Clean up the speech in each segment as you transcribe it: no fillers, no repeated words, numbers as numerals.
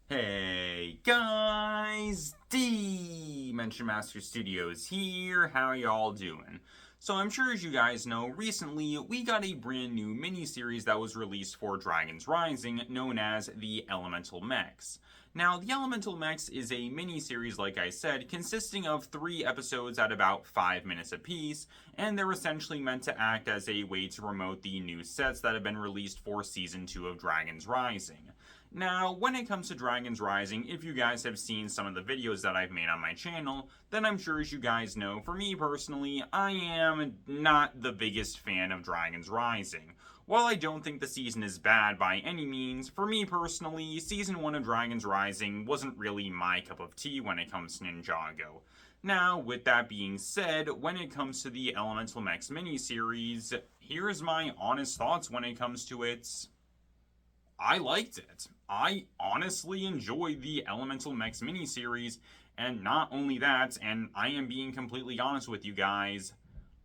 Hey guys, Dimension Master Studios here. How y'all doing? So I'm sure as you guys know, recently we got a brand new mini-series that was released for Dragons Rising known as the Elemental Mechs. Now, the Elemental Mechs is a mini-series, like I said, consisting of 3 episodes at about 5 minutes apiece, and they're essentially meant to act as a way to promote the new sets that have been released for Season 2 of Dragons Rising. Now, when it comes to Dragons Rising, if you guys have seen some of the videos that I've made on my channel, then I'm sure as you guys know, for me personally, I am not the biggest fan of Dragons Rising. While I don't think the season is bad by any means, for me personally, Season 1 of Dragons Rising wasn't really my cup of tea when it comes to Ninjago. Now, with that being said, when it comes to the Elemental Mechs miniseries, here's my honest thoughts when it comes to it. I liked it. I honestly enjoyed the Elemental Mechs miniseries, and not only that, and I am being completely honest with you guys,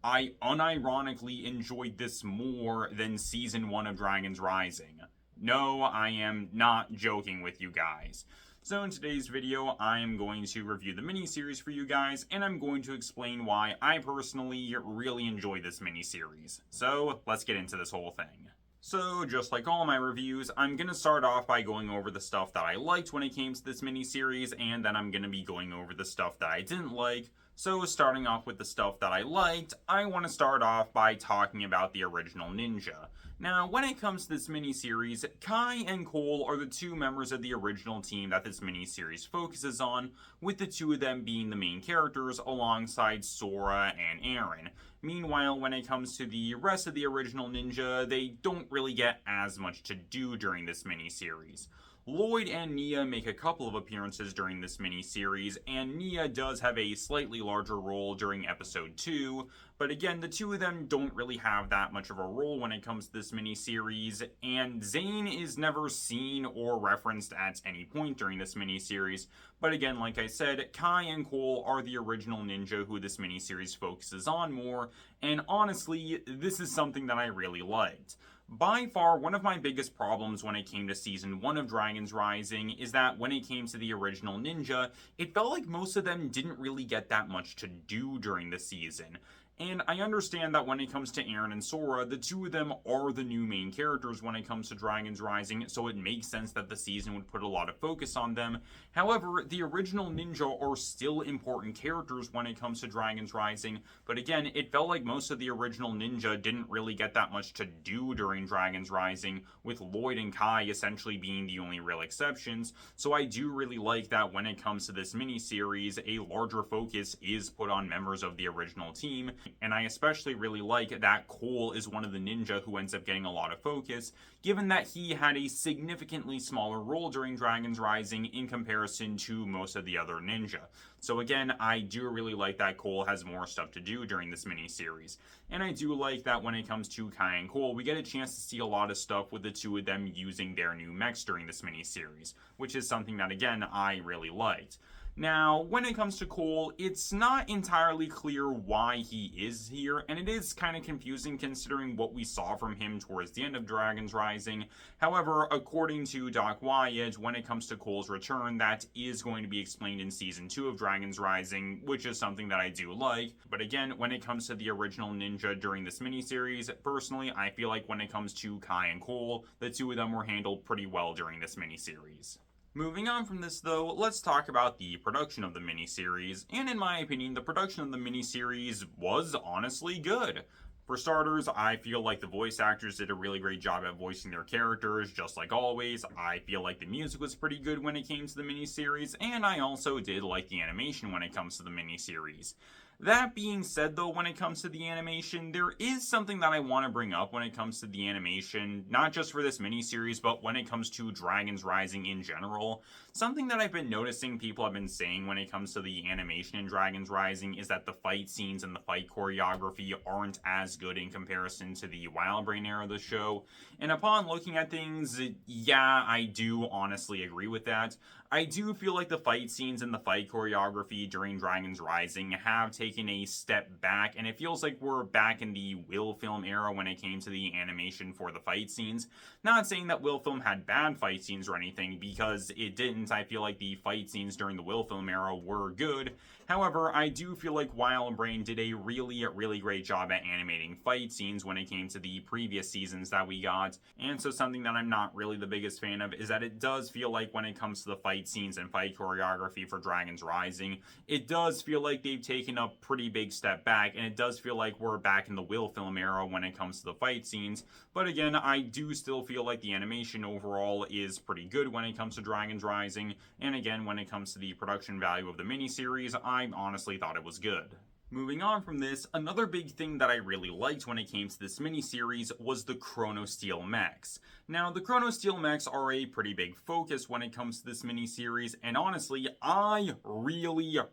I unironically enjoyed this more than Season 1 of Dragons Rising. No, I am not joking with you guys. So in today's video, I am going to review the miniseries for you guys, and I'm going to explain why I personally really enjoy this miniseries. So let's get into this whole thing. So, just like all my reviews, I'm going to start off by going over the stuff that I liked when it came to this miniseries, and then I'm going to be going over the stuff that I didn't like. So, starting off with the stuff that I liked, I want to start off by talking about the original Ninja. Now, when it comes to this miniseries, Kai and Cole are the 2 members of the original team that this miniseries focuses on, with the 2 of them being the main characters alongside Sora and Aaron. Meanwhile, when it comes to the rest of the original Ninja, they don't really get as much to do during this miniseries. Lloyd and Nia make a couple of appearances during this miniseries, and Nia does have a slightly larger role during episode 2, but again, the 2 of them don't really have that much of a role when it comes to this miniseries, and Zane is never seen or referenced at any point during this miniseries, but again, like I said, Kai and Cole are the original Ninja who this miniseries focuses on more, and honestly, this is something that I really liked. By far, one of my biggest problems when it came to Season 1 of Dragons Rising is that when it came to the original Ninja, it felt like most of them didn't really get that much to do during the season. And I understand that when it comes to Aaron and Sora, the 2 of them are the new main characters when it comes to Dragons Rising, so it makes sense that the season would put a lot of focus on them. However, the original Ninja are still important characters when it comes to Dragons Rising, but again, it felt like most of the original Ninja didn't really get that much to do during Dragons Rising, with Lloyd and Kai essentially being the only real exceptions, so I do really like that when it comes to this miniseries, a larger focus is put on members of the original team, and I especially really like that Cole is one of the ninja who ends up getting a lot of focus, given that he had a significantly smaller role during Dragons Rising in comparison to most of the other ninja. So again, I do really like that Cole has more stuff to do during this miniseries. And I do like that when it comes to Kai and Cole, we get a chance to see a lot of stuff with the 2 of them using their new mechs during this miniseries, which is something that, again, I really liked. Now, when it comes to Cole, it's not entirely clear why he is here, and it is kind of confusing considering what we saw from him towards the end of Dragons Rising. However, according to Doc Wyatt, when it comes to Cole's return, that is going to be explained in Season 2 of Dragons Rising, which is something that I do like. But again, when it comes to the original Ninja during this miniseries, personally, I feel like when it comes to Kai and Cole, the 2 of them were handled pretty well during this miniseries. Moving on from this though, let's talk about the production of the miniseries, and in my opinion, the production of the miniseries was honestly good. For starters, I feel like the voice actors did a really great job at voicing their characters, just like always. I feel like the music was pretty good when it came to the miniseries, and I also did like the animation when it comes to the miniseries. That being said, though, when it comes to the animation, there is something that I want to bring up when it comes to the animation, not just for this miniseries, but when it comes to Dragons Rising in general. Something that I've been noticing people have been saying when it comes to the animation in Dragons Rising is that the fight scenes and the fight choreography aren't as good in comparison to the Wild Brain era of the show. And upon looking at things, yeah, I do honestly agree with that. I do feel like the fight scenes and the fight choreography during Dragons Rising have taken taken a step back, and it feels like we're back in the Will Film era when it came to the animation for the fight scenes. Not saying that Will Film had bad fight scenes or anything, because it didn't. I feel like the fight scenes during the Will Film era were good. However, I do feel like Wild Brain did a really great job at animating fight scenes when it came to the previous seasons that we got. And so something that I'm not really the biggest fan of is that it does feel like when it comes to the fight scenes and fight choreography for Dragons Rising, it does feel like they've taken a pretty big step back, and it does feel like we're back in the Will Film era when it comes to the fight scenes. But again, I do still feel like the animation overall is pretty good when it comes to Dragons Rising, and again, when it comes to the production value of the miniseries, I honestly thought it was good. Moving on from this, another big thing that I really liked when it came to this miniseries was the Chrono Steel Mechs. Now, the Chrono Steel Mechs are a pretty big focus when it comes to this miniseries, and honestly, I really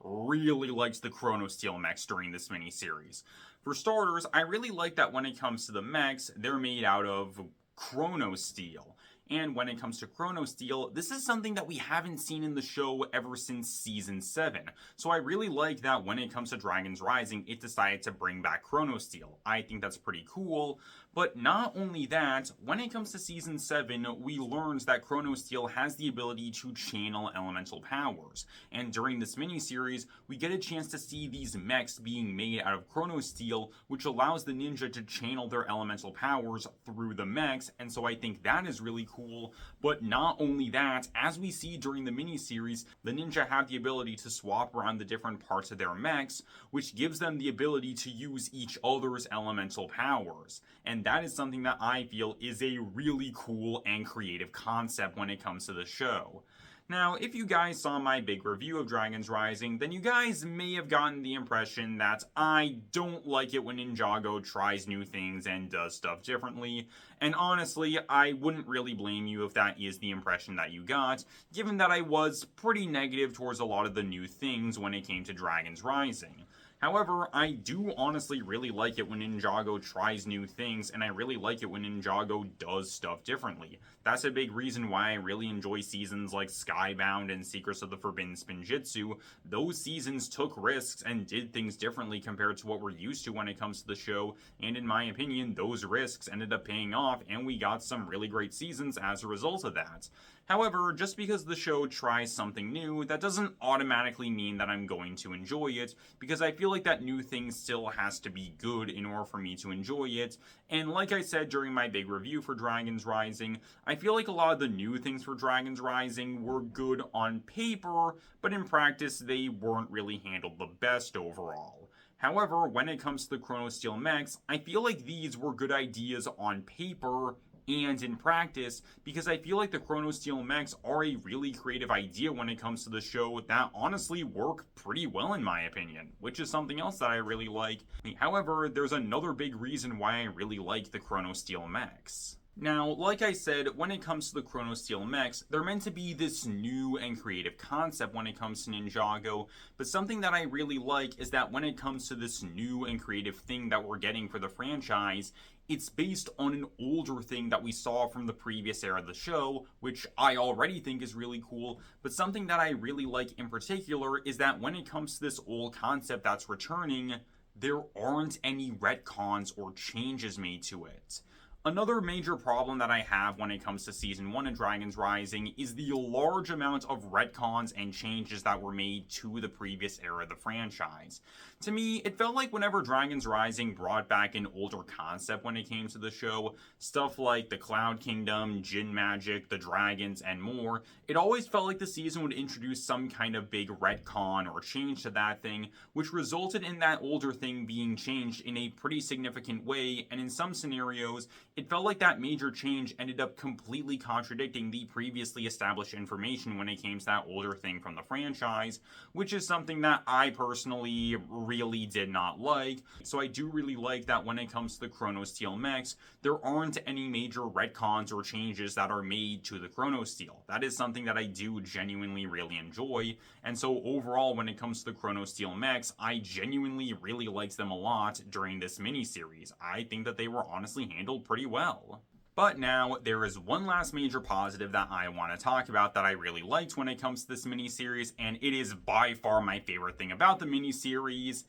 liked the Chrono Steel Mechs during this miniseries. For starters, I really like that when it comes to the mechs, they're made out of Chrono Steel. And when it comes to Chrono Steel, this is something that we haven't seen in the show ever since Season 7. So I really like that when it comes to Dragons Rising, it decided to bring back Chrono Steel. I think that's pretty cool. But not only that, when it comes to Season 7, we learned that Chrono Steel has the ability to channel elemental powers. And during this miniseries, we get a chance to see these mechs being made out of Chrono Steel, which allows the ninja to channel their elemental powers through the mechs, and so I think that is really cool. But not only that, as we see during the miniseries, the ninja have the ability to swap around the different parts of their mechs, which gives them the ability to use each other's elemental powers. And that is something that I feel is a really cool and creative concept when it comes to the show. Now, if you guys saw my big review of Dragons Rising, then you guys may have gotten the impression that I don't like it when Ninjago tries new things and does stuff differently. And honestly, I wouldn't really blame you if that is the impression that you got, given that I was pretty negative towards a lot of the new things when it came to Dragons Rising. However, I do honestly really like it when Ninjago tries new things, and I really like it when Ninjago does stuff differently. That's a big reason why I really enjoy seasons like Skybound and Secrets of the Forbidden Spinjitzu. Those seasons took risks and did things differently compared to what we're used to when it comes to the show, and in my opinion, those risks ended up paying off, and we got some really great seasons as a result of that. However, just because the show tries something new, that doesn't automatically mean that I'm going to enjoy it, because I feel like that new thing still has to be good in order for me to enjoy it. And like I said during my big review for Dragons Rising, I feel like a lot of the new things for Dragons Rising were good on paper, but in practice they weren't really handled the best overall. However, when it comes to the Chrono Steel Mechs, I feel like these were good ideas on paper and in practice, because I feel like the Chrono Steel Mechs are a really creative idea when it comes to the show that honestly work pretty well in my opinion, which is something else that I really like. However, there's another big reason why I really like the Chrono Steel Mechs. Now, like I said, when it comes to the Chrono Steel Mechs, they're meant to be this new and creative concept when it comes to Ninjago, but something that I really like is that when it comes to this new and creative thing that we're getting for the franchise, it's based on an older thing that we saw from the previous era of the show, which I already think is really cool, but something that I really like in particular is that when it comes to this old concept that's returning, there aren't any retcons or changes made to it. Another major problem that I have when it comes to Season 1 of Dragons Rising is the large amount of retcons and changes that were made to the previous era of the franchise. To me, it felt like whenever Dragons Rising brought back an older concept when it came to the show, stuff like the Cloud Kingdom, Jinn Magic, the dragons, and more, it always felt like the season would introduce some kind of big retcon or change to that thing, which resulted in that older thing being changed in a pretty significant way, and in some scenarios, it felt like that major change ended up completely contradicting the previously established information when it came to that older thing from the franchise, which is something that I personally really did not like. So I do really like that when it comes to the Chrono Steel Mechs, there aren't any major retcons or changes that are made to the Chrono Steel. That is something that I do genuinely really enjoy, and so overall when it comes to the Chrono Steel Mechs, I genuinely really liked them a lot during this miniseries. I think that they were honestly handled pretty well. But now, there is one last major positive that I want to talk about that I really liked when it comes to this miniseries, and it is by far my favorite thing about the miniseries.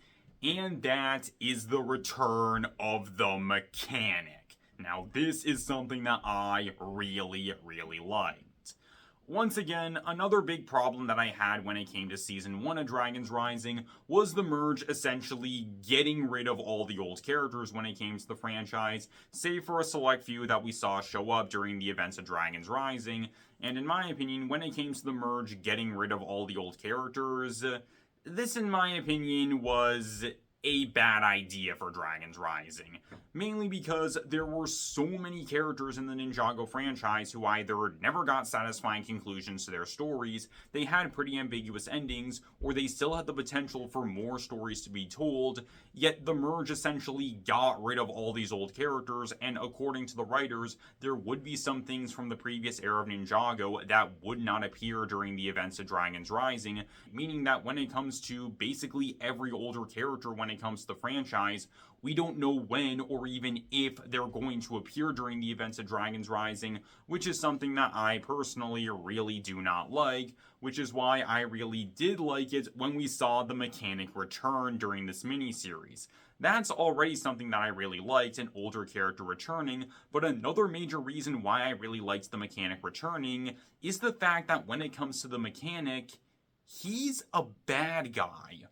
and that is the return of the mechanic. Now, this is something that I really, really liked. Once again, another big problem that I had when it came to Season 1 of Dragon's Rising was the merge essentially getting rid of all the old characters when it came to the franchise, save for a select few that we saw show up during the events of Dragon's Rising. And in my opinion, when it came to the merge getting rid of all the old characters, this, in my opinion, was a bad idea for Dragon's Rising. Mainly because there were so many characters in the Ninjago franchise who either never got satisfying conclusions to their stories, they had pretty ambiguous endings, or they still had the potential for more stories to be told, yet the merge essentially got rid of all these old characters, and according to the writers, there would be some things from the previous era of Ninjago that would not appear during the events of Dragon's Rising, meaning that when it comes to basically every older character when it comes to the franchise, we don't know when or even if they're going to appear during the events of Dragon's Rising, which is something that I personally really do not like, which is why I really did like it when we saw the mechanic return during this miniseries. That's already something that I really liked, an older character returning, but another major reason why I really liked the mechanic returning is the fact that when it comes to the mechanic, he's a bad guy.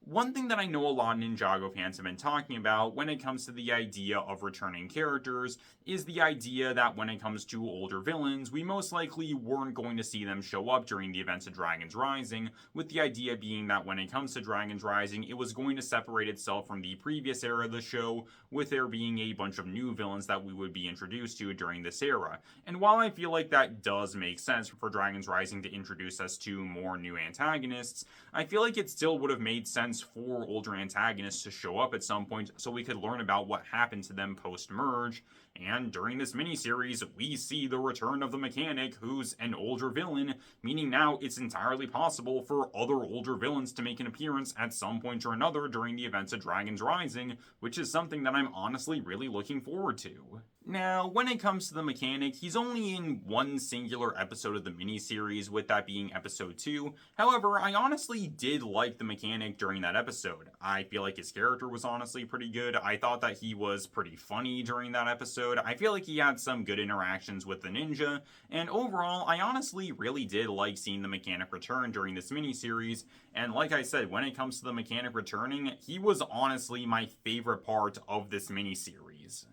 One thing that I know a lot of Ninjago fans have been talking about when it comes to the idea of returning characters is the idea that when it comes to older villains, we most likely weren't going to see them show up during the events of Dragon's Rising, with the idea being that when it comes to Dragon's Rising, it was going to separate itself from the previous era of the show, with there being a bunch of new villains that we would be introduced to during this era. And while I feel like that does make sense for Dragon's Rising to introduce us to more new antagonists, I feel like it still would have made sense for older antagonists to show up at some point so we could learn about what happened to them post-merge. And during this miniseries, we see the return of the mechanic, who's an older villain, meaning now it's entirely possible for other older villains to make an appearance at some point or another during the events of Dragon's Rising, which is something that I'm honestly really looking forward to. Now, when it comes to the mechanic, he's only in one singular episode of the miniseries, with that being episode 2. However, I honestly did like the mechanic during that episode. I feel like his character was honestly pretty good. I thought that he was pretty funny during that episode. I feel like he had some good interactions with the ninja, and overall, I honestly really did like seeing the mechanic return during this miniseries. And like I said, when it comes to the mechanic returning, he was honestly my favorite part of this miniseries.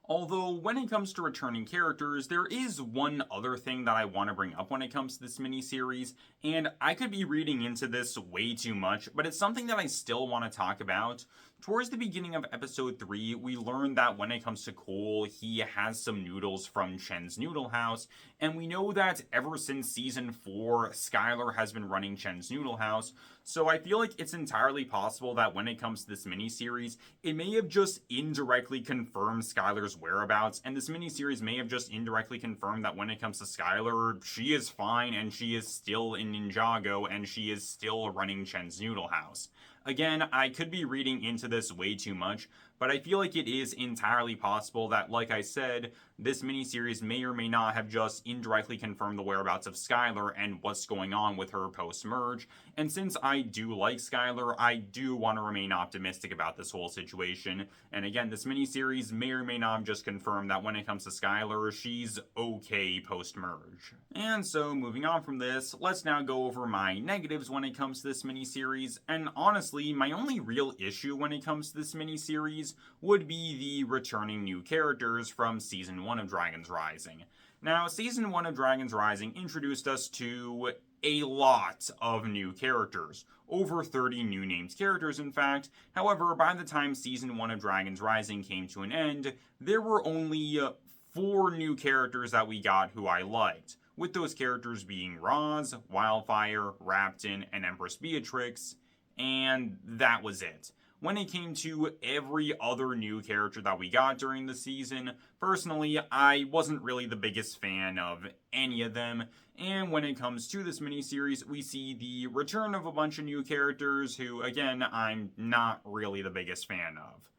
Although, when it comes to returning characters, there is one other thing that I want to bring up when it comes to this miniseries, and I could be reading into this way too much, but it's something that I still want to talk about. Towards the beginning of episode 3, we learned that when it comes to Cole, he has some noodles from Chen's Noodle House, and we know that ever since season 4, Skylar has been running Chen's Noodle House, so I feel like it's entirely possible that when it comes to this miniseries, it may have just indirectly confirmed Skylar's whereabouts, and this miniseries may have just indirectly confirmed that when it comes to Skylar, she is fine and she is still in Ninjago and she is still running Chen's Noodle House. Again, I could be reading into this way too much, but I feel like it is entirely possible that, like I said, this miniseries may or may not have just indirectly confirmed the whereabouts of Skylar and what's going on with her post-merge. And since I do like Skylar, I do want to remain optimistic about this whole situation. And again, this miniseries may or may not have just confirmed that when it comes to Skylar, she's okay post-merge. And so, moving on from this, let's now go over my negatives when it comes to this miniseries. And honestly, my only real issue when it comes to this miniseries would be the returning new characters from Season 1 of Dragon's Rising. Now, Season 1 of Dragon's Rising introduced us to a lot of new characters. Over 30 new named characters, in fact. However, by the time Season 1 of Dragon's Rising came to an end, there were only 4 new characters that we got who I liked, with those characters being Roz, Wildfire, Raptin, and Empress Beatrix, and that was it. When it came to every other new character that we got during the season, personally, I wasn't really the biggest fan of any of them. And when it comes to this miniseries, we see the return of a bunch of new characters who, again, I'm not really the biggest fan of.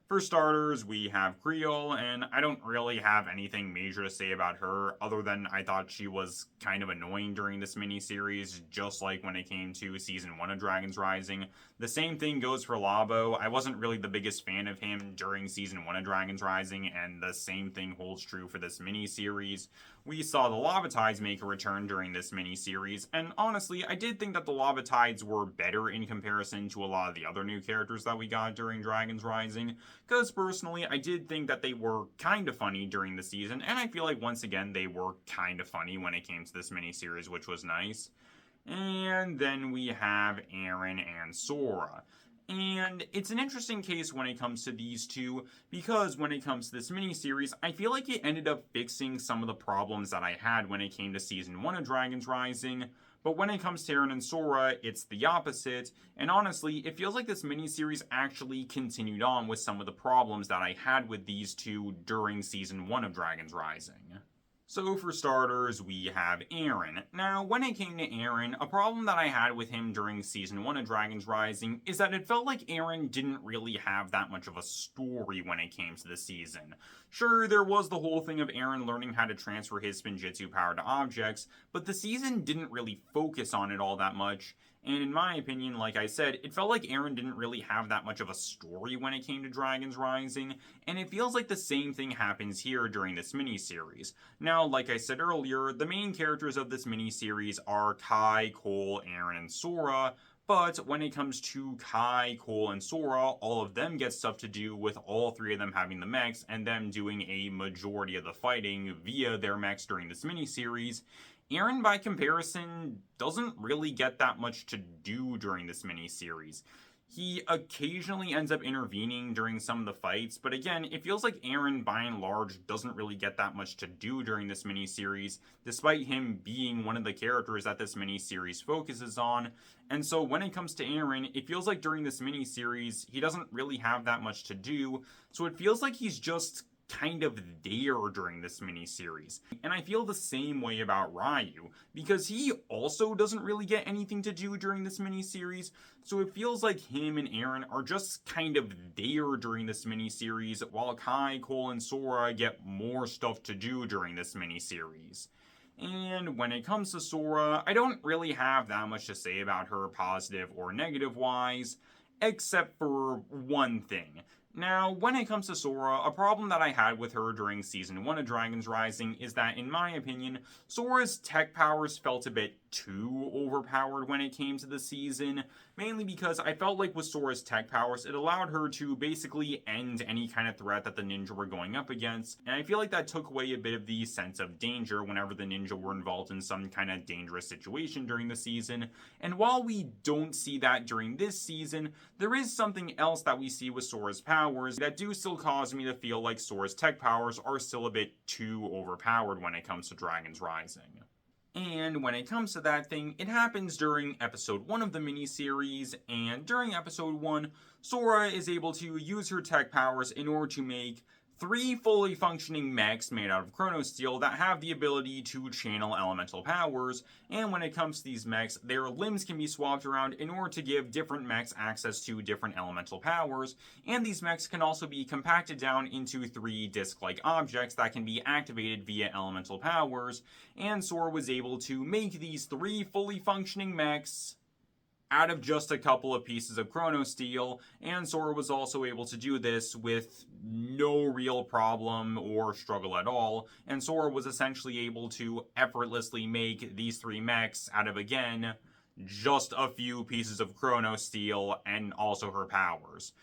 For starters, we have Creole, and I don't really have anything major to say about her other than I thought she was kind of annoying during this miniseries, just like when it came to season 1 of Dragons Rising. The same thing goes for Labo. I wasn't really the biggest fan of him during season 1 of Dragons Rising, and the same thing holds true for this miniseries. We saw the Lava Tides make a return during this miniseries, and honestly, I did think that the Lava Tides were better in comparison to a lot of the other new characters that we got during Dragons Rising, because personally, I did think that they were kind of funny during the season, and I feel like once again, they were kind of funny when it came to this miniseries, which was nice. And then we have Eren and Sora. And it's an interesting case when it comes to these two, because when it comes to this miniseries, I feel like it ended up fixing some of the problems that I had when it came to season 1 of Dragons Rising. But when it comes to Eren and Sora, it's the opposite, and honestly, it feels like this miniseries actually continued on with some of the problems that I had with these two during season 1 of Dragons Rising. So for starters, we have Eren. Now, when it came to Eren, a problem that I had with him during Season 1 of Dragons Rising is that it felt like Eren didn't really have that much of a story when it came to the season. Sure, there was the whole thing of Eren learning how to transfer his Spinjitzu power to objects, but the season didn't really focus on it all that much. And in my opinion, like I said, it felt like Eren didn't really have that much of a story when it came to Dragons Rising, and it feels like the same thing happens here during this miniseries. Now, like I said earlier, the main characters of this miniseries are Kai, Cole, Eren, and Sora, but when it comes to Kai, Cole, and Sora, all of them get stuff to do with all three of them having the mechs and them doing a majority of the fighting via their mechs during this miniseries. Eren, by comparison, doesn't really get that much to do during this miniseries. He occasionally ends up intervening during some of the fights, but again, it feels like Eren, by and large, doesn't really get that much to do during this miniseries, despite him being one of the characters that this miniseries focuses on. And so when it comes to Eren, it feels like during this miniseries, he doesn't really have that much to do, so it feels like he's just kind of there during this miniseries. And I feel the same way about Ryu, because he also doesn't really get anything to do during this miniseries, so it feels like him and Eren are just kind of there during this miniseries, while Kai, Cole, and Sora get more stuff to do during this miniseries. And when it comes to Sora, I don't really have that much to say about her positive or negative wise, except for one thing. Now, when it comes to Sora, a problem that I had with her during Season 1 of Dragons Rising is that, in my opinion, Sora's tech powers felt a bit too overpowered when it came to the season, mainly because I felt like with Sora's tech powers, it allowed her to basically end any kind of threat that the ninja were going up against, and I feel like that took away a bit of the sense of danger whenever the ninja were involved in some kind of dangerous situation during the season. And while we don't see that during this season, there is something else that we see with Sora's powers that do still cause me to feel like Sora's tech powers are still a bit too overpowered when it comes to Dragons Rising. And when it comes to that thing, it happens during episode 1 of the miniseries, and during episode 1, Sora is able to use her tech powers in order to make 3 fully functioning mechs made out of chrono steel that have the ability to channel elemental powers, and when it comes to these mechs, their limbs can be swapped around in order to give different mechs access to different elemental powers, and these mechs can also be compacted down into 3 disc-like objects that can be activated via elemental powers, and Sora was able to make these 3 fully functioning mechs out of just a couple of pieces of chrono steel, and Sora was also able to do this with no real problem or struggle at all, and Sora was essentially able to effortlessly make these 3 mechs out of, again, just a few pieces of chrono steel and also her powers.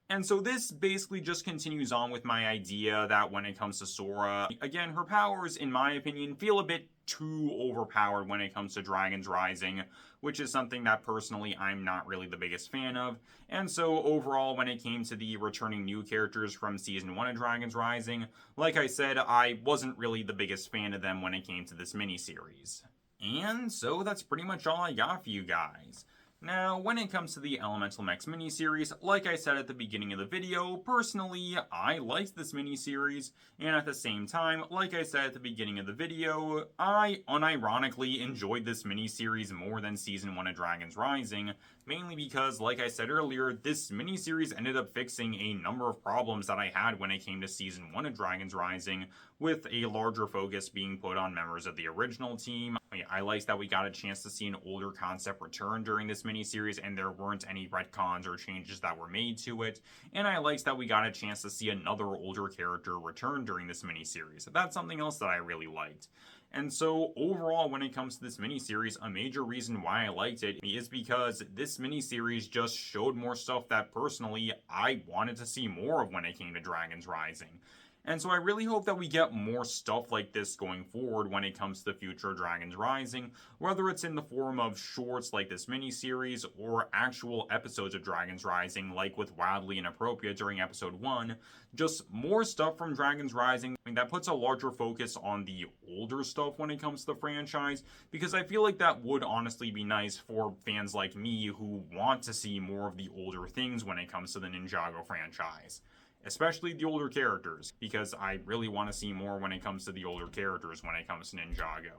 And so this basically just continues on with my idea that when it comes to Sora, again, her powers, in my opinion, feel a bit too overpowered when it comes to Dragons Rising, which is something that personally I'm not really the biggest fan of. And so overall, when it came to the returning new characters from Season 1 of Dragons Rising, like I said, I wasn't really the biggest fan of them when it came to this miniseries. And so that's pretty much all I got for you guys. Now, when it comes to the Elemental Mechs miniseries, like I said at the beginning of the video, personally, I liked this miniseries, and at the same time, like I said at the beginning of the video, I unironically enjoyed this miniseries more than Season 1 of Dragon's Rising, mainly because, like I said earlier, this miniseries ended up fixing a number of problems that I had when it came to Season 1 of Dragon's Rising, with a larger focus being put on members of the original team. I liked that we got a chance to see an older concept return during this miniseries, and there weren't any retcons or changes that were made to it. And I liked that we got a chance to see another older character return during this miniseries. That's something else that I really liked. And so, overall, when it comes to this miniseries, a major reason why I liked it is because this miniseries just showed more stuff that personally I wanted to see more of when it came to Dragon's Rising. And so I really hope that we get more stuff like this going forward when it comes to the future of Dragon's Rising, whether it's in the form of shorts like this miniseries or actual episodes of Dragon's Rising, like with Wildly Inappropriate during episode 1. Just more stuff from Dragon's Rising that puts a larger focus on the older stuff when it comes to the franchise, because I feel like that would honestly be nice for fans like me who want to see more of the older things when it comes to the Ninjago franchise. Especially the older characters, because I really want to see more when it comes to the older characters when it comes to Ninjago.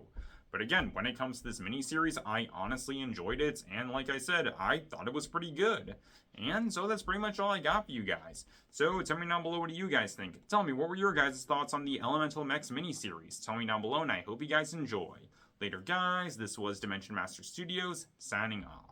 But again, when it comes to this miniseries, I honestly enjoyed it, and like I said, I thought it was pretty good. And so that's pretty much all I got for you guys. So tell me down below, what do you guys think? Tell me, what were your guys' thoughts on the Elemental Mechs miniseries? Tell me down below, and I hope you guys enjoy. Later guys, this was Dimension Master Studios, signing off.